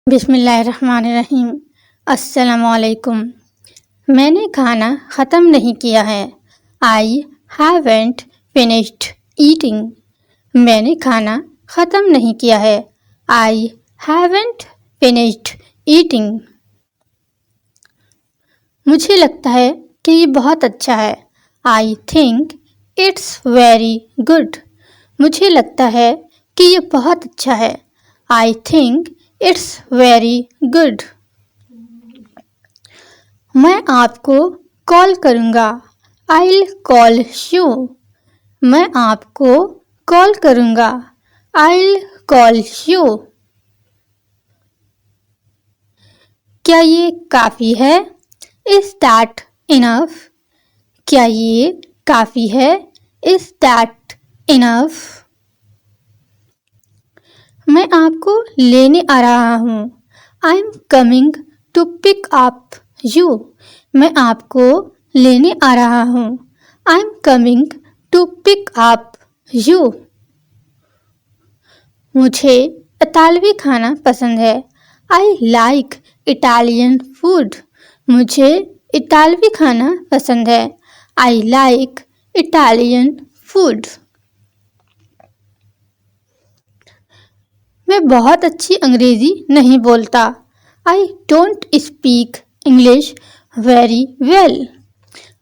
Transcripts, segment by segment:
बिस्मिल्लाहिर्रहमानिर्रहीम। अस्सलामुअलैकुम। मैंने खाना ख़त्म नहीं किया है। I haven't finished eating. मैंने खाना ख़त्म नहीं किया है। I haven't finished eating. मुझे लगता है कि ये बहुत अच्छा है। I think it's very good. मुझे लगता है कि ये बहुत अच्छा है। I think it's very good. मैं आपको कॉल करूँगा। I'll call you. मैं आपको कॉल करूँगा। I'll call you. क्या ये काफ़ी है? Is that enough? क्या ये काफ़ी है? Is that enough? मैं आपको लेने आ रहा हूँ। I'm coming to pick up you। मैं आपको लेने आ रहा हूँ। I'm coming to pick up you। मुझे इतालवी खाना पसंद है। I like Italian food। मुझे इतालवी खाना पसंद है। I like Italian food। मैं बहुत अच्छी अंग्रेज़ी नहीं बोलता। I don't speak English very well।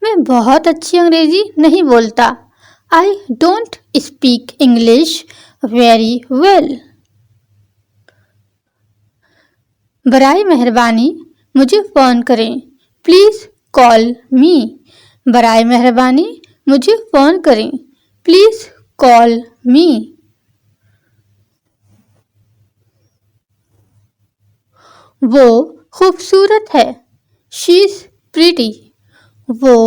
मैं बहुत अच्छी अंग्रेज़ी नहीं बोलता। I don't speak English very well। बराए मेहरबानी मुझे फ़ोन करें। Please call me. बराए मेहरबानी मुझे फ़ोन करें। Please call me. वो खूबसूरत है। She is pretty. वो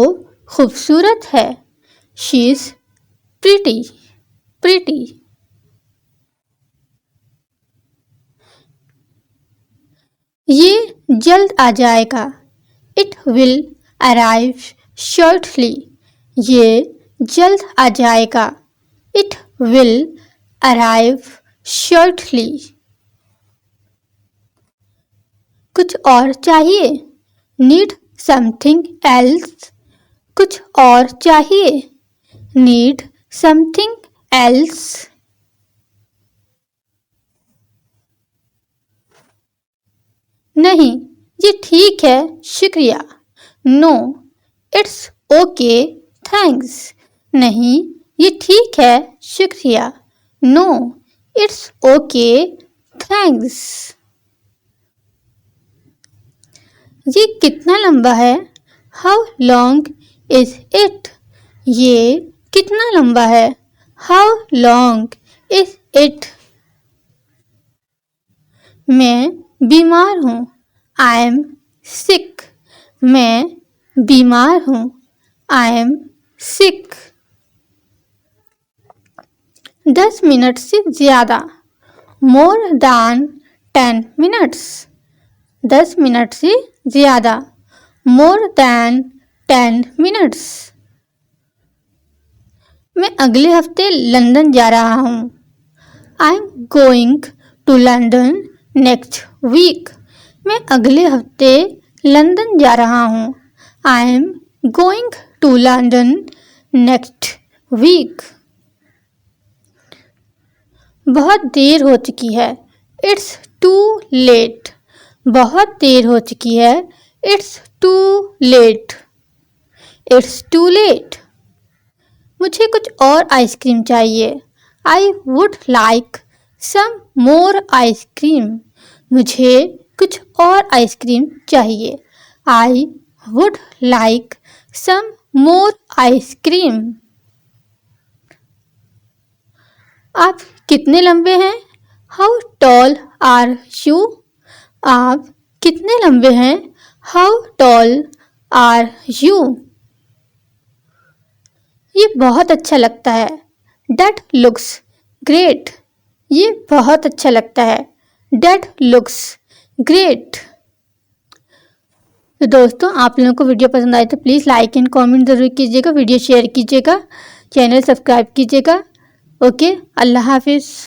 खूबसूरत है। She is pretty. प्रिटी। ये जल्द आ जाएगा। It will arrive shortly. ये जल्द आ जाएगा। It will arrive shortly. कुछ और चाहिए? Need something else. कुछ और चाहिए? Need something else. नहीं, ये ठीक है, शुक्रिया। No, it's okay, thanks. नहीं, ये ठीक है, शुक्रिया। No, it's okay, thanks. ये कितना लंबा है? How long is it? ये कितना लंबा है? How long is it? मैं बीमार हूँ। I am sick. मैं बीमार हूँ। I am sick. 10 मिनट से ज़्यादा। More than 10 minutes. 10 मिनट से ज़्यादा। More than 10 minutes. मैं अगले हफ्ते लंदन जा रहा हूँ। I am going to London next week. मैं अगले हफ्ते लंदन जा रहा हूँ। I am going to London next week. बहुत देर हो चुकी है। It's too late. बहुत देर हो चुकी है। It's too late. It's too late. मुझे कुछ और आइसक्रीम चाहिए। I would like some more ice cream. मुझे कुछ और आइसक्रीम चाहिए। I would like some more ice cream. आप कितने लंबे हैं? How tall are you? आप कितने लंबे हैं? How tall are you? ये बहुत अच्छा लगता है। That looks great। ये बहुत अच्छा लगता है। That looks great। तो दोस्तों, आप लोगों को वीडियो पसंद आए तो प्लीज़ लाइक एंड कमेंट ज़रूर कीजिएगा। वीडियो शेयर कीजिएगा। चैनल सब्सक्राइब कीजिएगा। ओके, अल्लाह हाफिज़।